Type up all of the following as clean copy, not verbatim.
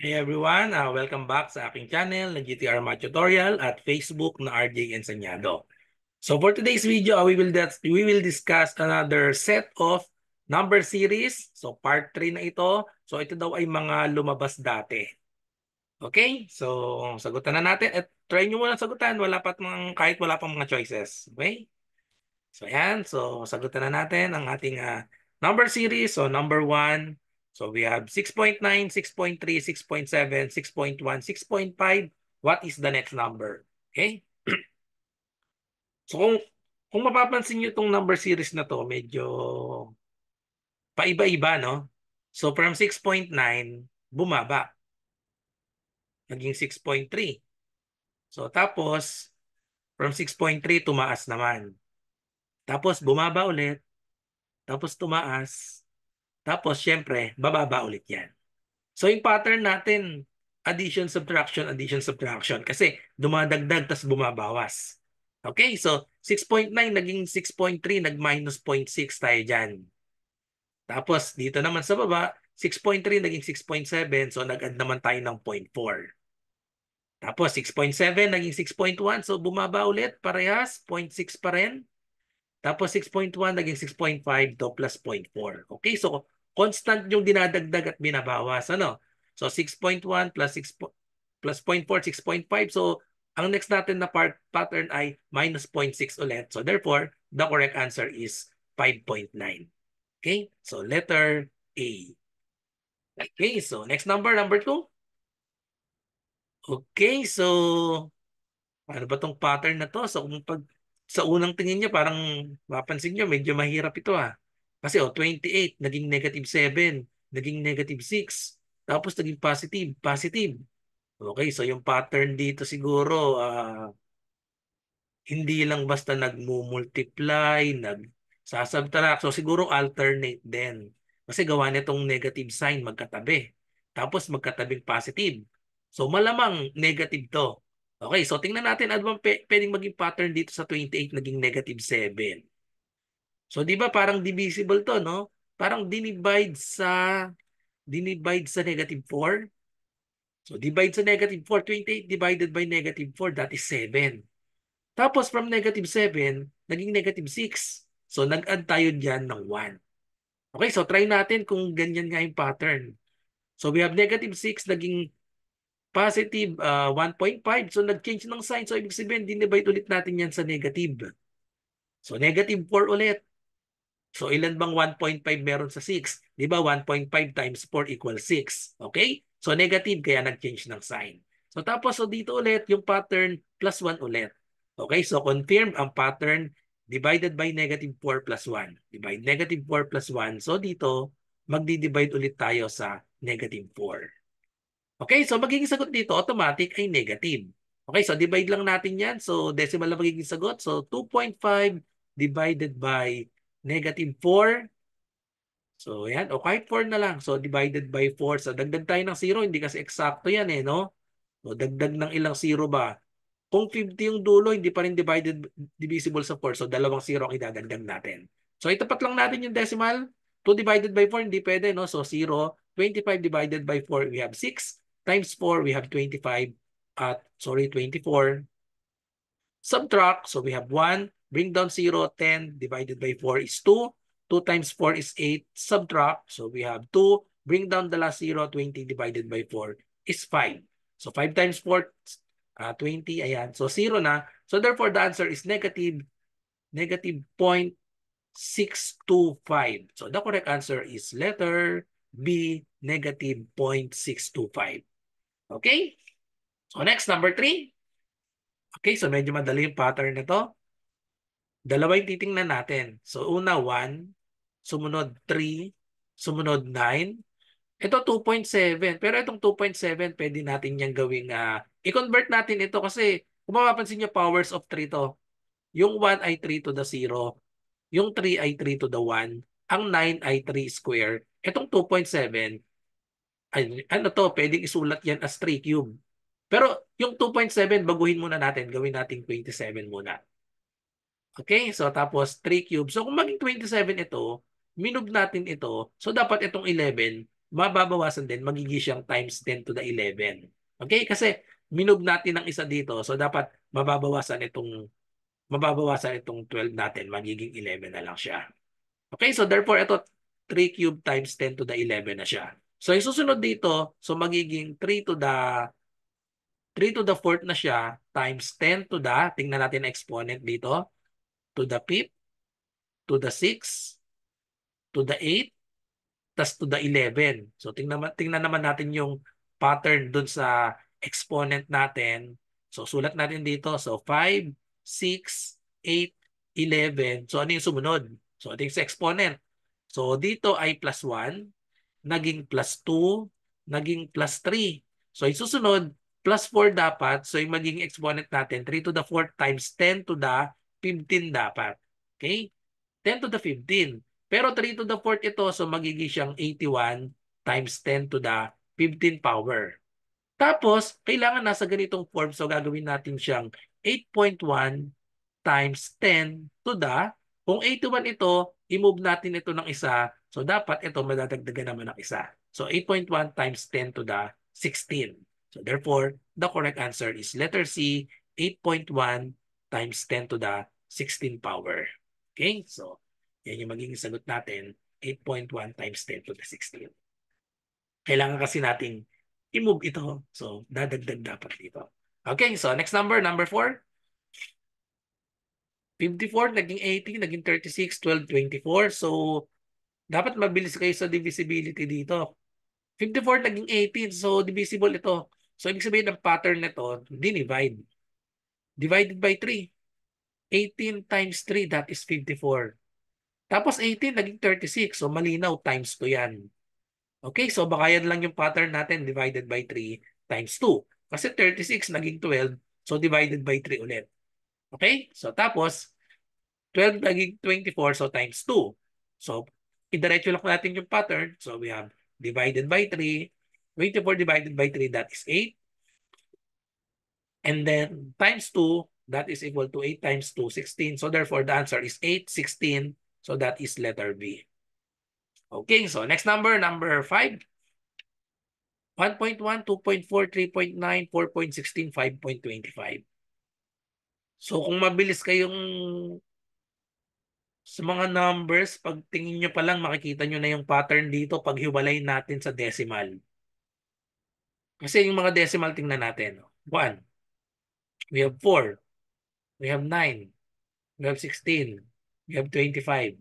Hey everyone, welcome back sa aking channel na GTR Math Tutorial at Facebook na RJ Enseñado. So for today's video, we will discuss another set of number series. So part 3 na ito. So ito daw ay mga lumabas dati. Okay? So sagutan na natin at try nyo muna sagutan kahit wala pang mga choices. Okay? So ayan, so sagutan na natin ang ating number series. So number 1, so we have 6.9, 6.3, 6.7, 6.1, 6.5. What is the next number? Okay? So kung mapapansin niyo itong number series na to, medyo paiba-iba, no? So from 6.9, bumaba, naging 6.3. So tapos from 6.3 tumaas naman. Tapos bumaba ulit, tapos tumaas. Tapos, syempre, bababa ulit yan. So, yung pattern natin, addition, subtraction, addition, subtraction. Kasi, dumadagdag, tas bumabawas. Okay, so, 6.9 naging 6.3, nag-minus 0.6 tayo dyan. Tapos, dito naman sa baba, 6.3 naging 6.7, so nag-add naman tayo ng 0.4. Tapos, 6.7 naging 6.1, so bumaba ulit, parehas, 0.6 pa rin. Tapos 6.1 naging 6.5 to plus 0.4. Okay, so constant yung dinadagdag at binabawas. Ano? So 6.1 plus 6 plus 0.4, 6.5. So ang next natin na pattern ay minus 0.6 ulit. So therefore, the correct answer is 5.9. Okay, so letter A. Okay, so next number 2. Okay, so ano ba tong pattern na to? So kung sa unang tingin niya parang mapansin niyo medyo mahirap ito ah. Kasi 28 naging negative 7, naging negative 6, tapos naging positive, positive. Okay, so yung pattern dito siguro hindi lang basta nagmumultiply, nagsasubtract. So siguro alternate din. Kasi gawa nitong negative sign magkatabi. Tapos magkatabing positive. So malamang negative to. Okay, so tingnan natin ano bang pwedeng maging pattern dito sa 28 naging negative 7. So di ba parang divisible to, no? Parang dinivide sa negative 4. So divide sa negative 4, 28 divided by negative 4, that is 7. Tapos from negative 7, naging negative 6. So nag-add tayo dyan ng 1. Okay, so try natin kung ganyan nga yung pattern. So we have negative 6, naging positive 1.5. So nag-change ng sign. So ibig sabihin, dinivide ulit natin yan sa negative. So negative 4 ulit. So ilan bang 1.5 meron sa 6? Di ba 1.5 times 4 equals 6. Okay? So negative, kaya nag-change ng sign. So tapos, so dito ulit, yung pattern plus 1 ulit. Okay? So confirm ang pattern divided by negative 4 plus 1. Divide negative 4 plus 1. So dito, magdi-divide ulit tayo sa negative 4. Okay? So magiging sagot dito, automatic ay negative. Okay? So divide lang natin yan. So decimal lang magiging sagot. So 2.5 divided by negative 4. So, yan. O kahit 4 na lang. So, divided by 4. So, dagdag tayo ng 0. Hindi kasi eksakto yan eh, no? So, dagdag ng ilang 0 ba? Kung 50 yung dulo, hindi pa rin divisible sa 4. So, dalawang 0 ang idadagdag natin. So, itapat lang natin yung decimal. 2 divided by 4, hindi pwede, no? So, 0. 25 divided by 4, we have 6. Times 4, we have 25. 24. Subtract, so we have 1. Bring down 0, 10 divided by 4 is 2. 2 times 4 is 8. Subtract, so we have 2. Bring down the last 0, 20 divided by 4 is 5. So 5 times 4, 20. Ayan, so 0 na. So therefore, the answer is negative 0.625. So the correct answer is letter B, negative 0.625. Okay? So next, number 3. Okay, so medyo madali yung pattern na to. Dalawa yung titingnan natin. So una 1, sumunod 3, sumunod 9. Ito 2.7. Pero itong 2.7, pwede natin yang gawing, i-convert natin ito kasi kung mapapansin nyo, powers of 3 to. Yung 1 ay 3 to the 0. Yung 3 ay 3 to the 1. Ang 9 ay 3 square. Itong 2.7, ay, ano to, pwedeng isulat yan as 3 cube. Pero yung 2.7, baguhin muna natin. Gawin natin 27 muna. Okay, so tapos 3 cubes. So kung maging 27 ito, minove natin ito. So dapat itong 11, mababawasan din, magiging siyang times 10 to the 11. Okay? Kasi minove natin ng isa dito. So dapat mababawasan itong 12 natin, magiging 11 na lang siya. Okay? So therefore, ito 3 cube times 10 to the 11 na siya. So yung susunod dito, so magiging 3 to the 4th na siya times 10 to the, tingnan natin ang exponent dito, to the 5th, to the 6th, to the 8th, tas to the 11. So tingnan naman natin yung pattern dun sa exponent natin. So sulat natin dito. So 5, 6, 8, 11. So ano yung sumunod? So ito yung sa exponent. So dito ay plus 1, naging plus 2, naging plus 3. So yung susunod, plus 4 dapat. So yung magiging exponent natin, 3 to the 4th times 10 to the 15 dapat. Okay? 10 to the 15. Pero 3 to the 4th ito, so magiging siyang 81 times 10 to the 15 power. Tapos, kailangan nasa ganitong form, so gagawin natin siyang 8.1 times 10 to the, kung 81 ito, i-move natin ito ng isa, so dapat ito madadagdagan naman ng isa. So 8.1 times 10 to the 16. So therefore, the correct answer is letter C, 8.1 times 10 to the 16 power. Okay? So, yan yung magiging sagot natin, 8.1 times 10 to the 16. Kailangan kasi nating i-move ito. So, dadagdag dapat dito. Okay, so next number, number 4. 54, naging 80, naging 36, 12, 24. So, dapat mabilis kayo sa divisibility dito. 54 naging 18, so divisible ito. So, ibig sabihin ng pattern nito, dinivide. Divided by 3. 18 times 3, that is 54. Tapos 18 naging 36, so malinaw times 2 yan. Okay, so baka yan lang yung pattern natin, divided by 3 times 2. Kasi 36 naging 12, so divided by 3 ulit. Okay, so tapos 12 naging 24, so times 2. So, idiretso lang natin yung pattern. So, we have divided by 3. 24 divided by 3, that is 8. And then, times 2, that is equal to 8 times 2, 16. So, therefore, the answer is 8, 16. So, that is letter B. Okay, so next number, number 5. 1.1, 2.4, 3.9, 4.16, 5.25. So, kung mabilis kayong sa mga numbers, pag tingin nyo pa lang, makikita nyo na yung pattern dito pag hiwalay natin sa decimal. Kasi yung mga decimal, tingnan natin. 1, we have 4, we have 9, we have 16, we have 25.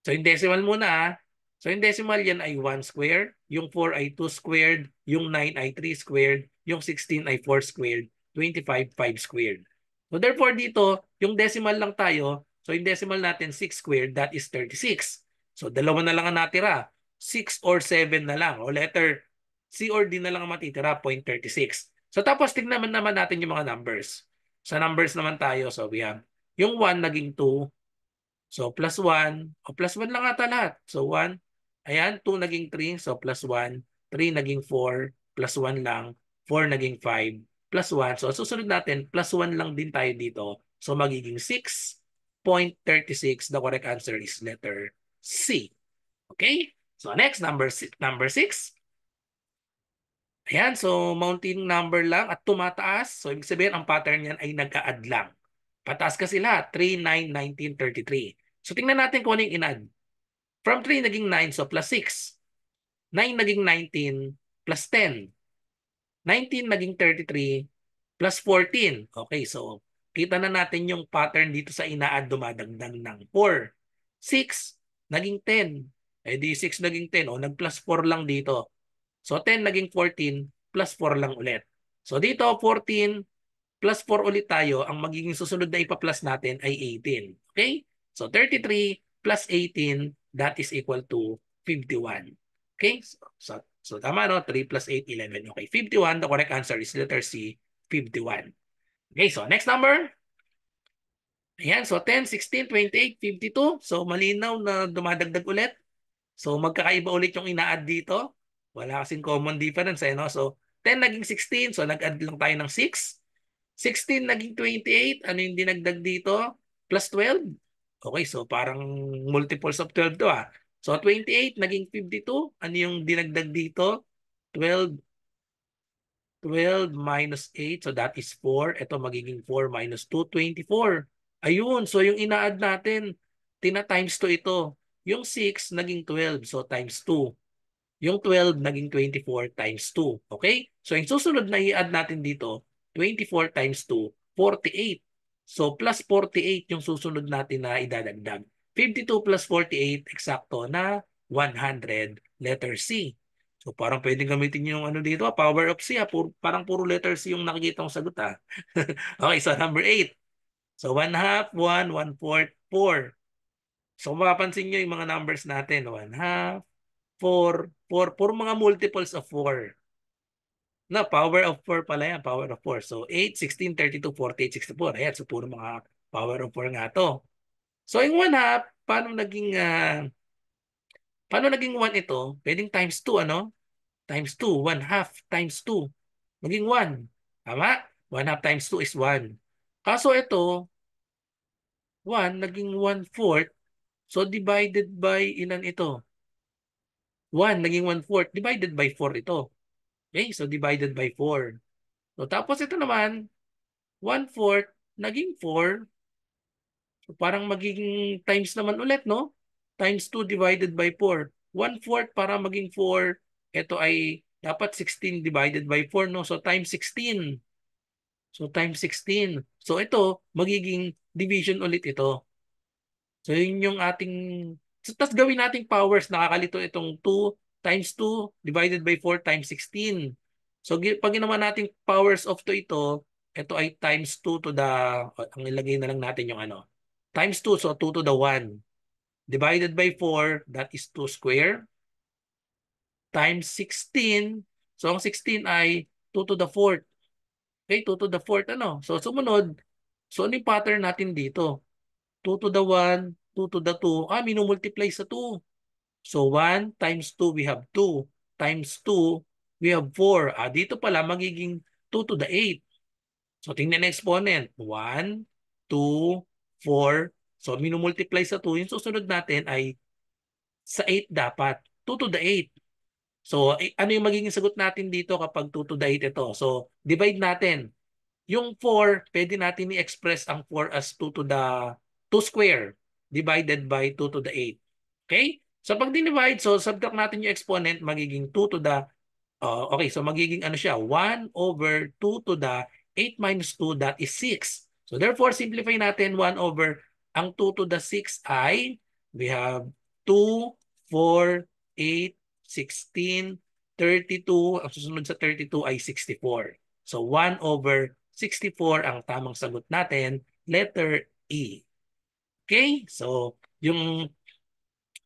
So yung decimal muna So yung decimal yan ay 1 squared, yung 4 ay 2 squared, yung 9 ay 3 squared, yung 16 ay 4 squared, 25, 5 squared. So therefore dito, yung decimal lang tayo. So yung decimal natin 6 squared, that is 36. So dalawa na lang ang natira. 6 or 7 na lang. O letter C or D na lang ang matitira, 0.36. So tapos tignan naman natin yung mga numbers. Sa numbers naman tayo, so we have yung 1 naging 2. So plus 1, o plus 1 lang ata lahat. So 1, ayan, 2 naging 3, so plus 1, 3 naging 4, plus 1 lang, 4 naging 5, plus 1. So susunod natin, plus 1 lang din tayo dito. So magiging 6.36. The correct answer is letter C. Okay? So next, number 6. Ayan, so mounting number lang at tumataas. So ibig sabihin, ang pattern niyan ay nag-a-add lang. Pataas kasi lahat, 3, 9, 19, 33. So tingnan natin kung ano yung in-add. From 3 naging 9, so plus 6. 9 naging 19, plus 10. 19 naging 33, plus 14. Okay, so kita na natin yung pattern dito sa ina-add, dumadagdag ng 4. 6 naging 10. Eh di 6 naging 10, o nag-plus 4 lang dito. So 10 naging 14, plus 4 lang ulit. So dito 14, plus 4 ulit tayo, ang magiging susunod na ipa-plus natin ay 18. Okay? So 33 plus 18, that is equal to 51. Okay? So tama no? 3 plus 8, 11. Okay, 51. The correct answer is letter C, 51. Okay, so next number. Ayan, so 10, 16, 28, 52. So malinaw na dumadagdag ulit. So magkakaiba ulit yung ina-add dito. Wala kasing common difference eh, no? So 10 naging 16, so nag-add lang tayo ng 6. 16 naging 28. Ano yung dinagdag dito? Plus 12. Okay, so parang multiples of 12 to . So 28 naging 52. Ano yung dinagdag dito? 12 minus 8. So that is 4. Ito magiging 4 minus 2, 24. Ayun. So yung ina-add natin, tina-times 2 ito. Yung 6 naging 12. So times 2. Yung 12 naging 24 times 2. Okay? So yung susunod na i-add natin dito, 24 times 2, 48. So plus 48 yung susunod natin na idadagdag. 52 plus 48, eksakto na 100, letter C. So parang pwedeng gamitin yung ano dito, power of C. Parang puro letter C yung nakikita kong sagot. Okay, so number 8. So 1 half, 1, 1/4, 4. So mapapansin nyo yung mga numbers natin. 1 half, 4, 4, puro mga multiples of 4. No, power of 4 pala yan, power of 4. So 8, 16, 32, 48, 64. Ayan, so puro mga power of 4 nga to. So yung 1 half, paano naging 1 ito? Pwedeng times 2, ano? Times 2, 1 half times 2. Maging 1. Tama? 1 half times 2 is 1. Kaso ito, 1, naging 1/4. So divided by ilan ito? 1, naging 1/4. Divided by 4 ito. Okay, so divided by 4. So tapos ito naman, 1/4, naging 4. So parang magiging times naman ulit, no? Times 2 divided by 4. 1/4 para maging 4. Ito ay dapat 16 divided by 4, no? So times 16. So times 16. So ito, magiging division ulit ito. So yun yung ating... So, tapos gawin nating powers. Nakakalito itong 2 times 2 divided by 4 times 16. So pag ginawa nating powers of 2 ito ay times 2 to the... Ang ilagay na lang natin yung ano. Times 2, so 2 to the 1. Divided by 4, that is 2 square. Times 16. So ang 16 ay 2 to the 4th. Okay, 2 to the 4th ano. So sumunod, so ano yung pattern natin dito? 2 to the 1, 2 to the 2. Minumultiply sa 2. So 1 times 2, we have 2. Times 2, we have 4. Dito pala magiging 2 to the 8. So tingnan na exponent. 1, 2, 4. So minumultiply sa 2. Yung susunod natin ay sa 8 dapat. 2 to the 8. So ano yung magiging sagot natin dito kapag 2 to the 8 ito? So divide natin. Yung 4, pwede natin i-express ang 4 as 2 to the 2 square divided by 2 to the 8. Okay? So pag dinivide, so subtract natin yung exponent, magiging 2 to the, okay, so magiging ano siya, 1 over 2 to the 8 minus 2, that is 6. So therefore, simplify natin 1 over, ang 2 to the 6 ay, we have 2, 4, 8, 16, 32. Ang susunod sa 32 ay 64. So 1 over 64 ang tamang sagot natin, letter E. Okay? So yung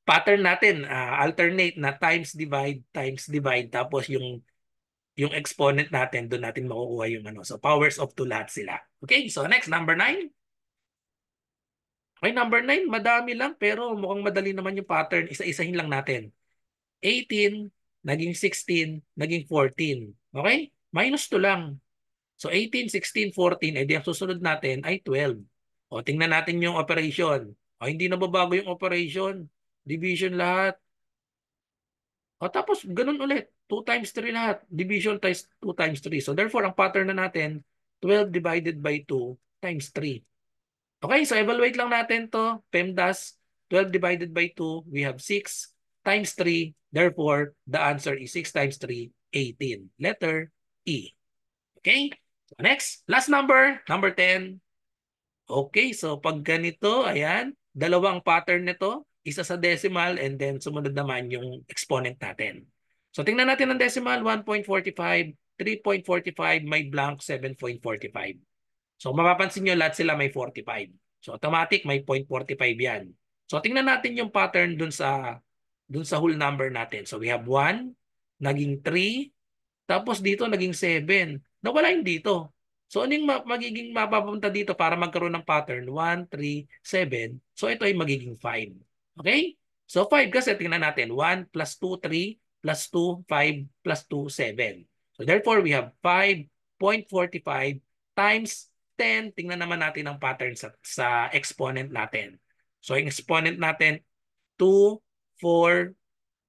pattern natin, alternate na times divide, tapos yung exponent natin, doon natin makukuha yung ano. So powers of 2 lahat sila. Okay? So next, number 9. Okay, number 9, madami lang pero mukhang madali naman yung pattern. Isa-isahin lang natin. 18, naging 16, naging 14. Okay? Minus 2 lang. So 18, 16, 14, edi ang susunod natin ay 12. O tingnan natin yung operation. O hindi na babago yung operation. Division lahat. O tapos ganun ulit. 2 times 3 lahat. Division times 2 times 3. So therefore, ang pattern na natin, 12 divided by 2 times 3. Okay, so evaluate lang natin to. PEMDAS, 12 divided by 2, we have 6 times 3. Therefore, the answer is 6 times 3, 18. Letter E. Okay? So next, last number, number 10. Okay, so pag ganito, ayan, dalawang pattern nito, isa sa decimal and then sumunod naman yung exponent natin. So tingnan natin ang decimal, 1.45, 3.45, may blank 7.45. So mapapansin nyo lahat sila may 45. So automatic may 0.45 yan. So tingnan natin yung pattern dun sa whole number natin. So we have 1, naging 3, tapos dito naging 7. Nawala yung dito. So ano yung magiging mapapunta dito para magkaroon ng pattern? 1, 3, 7. So ito ay magiging 5. Okay? So 5 kasi tingnan natin. 1 plus 2, 3 plus 2, 5 plus 2, 7. So therefore, we have 5.45 times 10. Tingnan naman natin ang pattern sa exponent natin. So yung exponent natin, 2, 4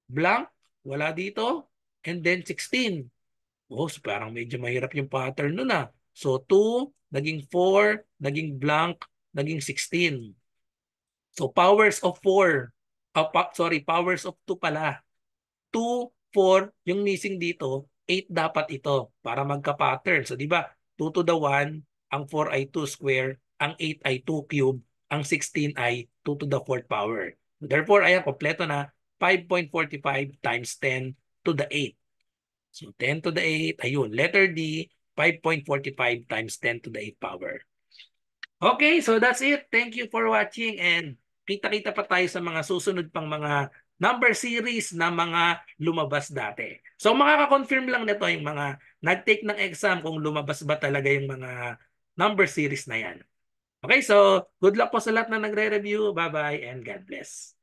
blank, wala dito, and then 16. Oh, so parang medyo mahirap yung pattern nun ah. So 2, naging 4, naging blank, naging 16. So powers of 4. Sorry, powers of 2 pala. 2, 4, yung missing dito, 8 dapat ito para magka-pattern. So di ba, 2 to the 1, ang 4 ay 2 square, ang 8 ay 2 cube, ang 16 ay 2 to the 4th power. Therefore, ayan, kompleto na 5.45 times 10 to the 8. So 10 to the 8, ayun, letter D, 5.45 times 10 to the 8 power. Okay, so that's it. Thank you for watching and kita-kita pa tayo sa mga susunod pang mga number series na mga lumabas dati. So makaka-confirm lang nito yung mga nag-take ng exam kung lumabas ba talaga yung mga number series na yan. Okay, so good luck po sa lahat na nagre-review. Bye-bye and God bless.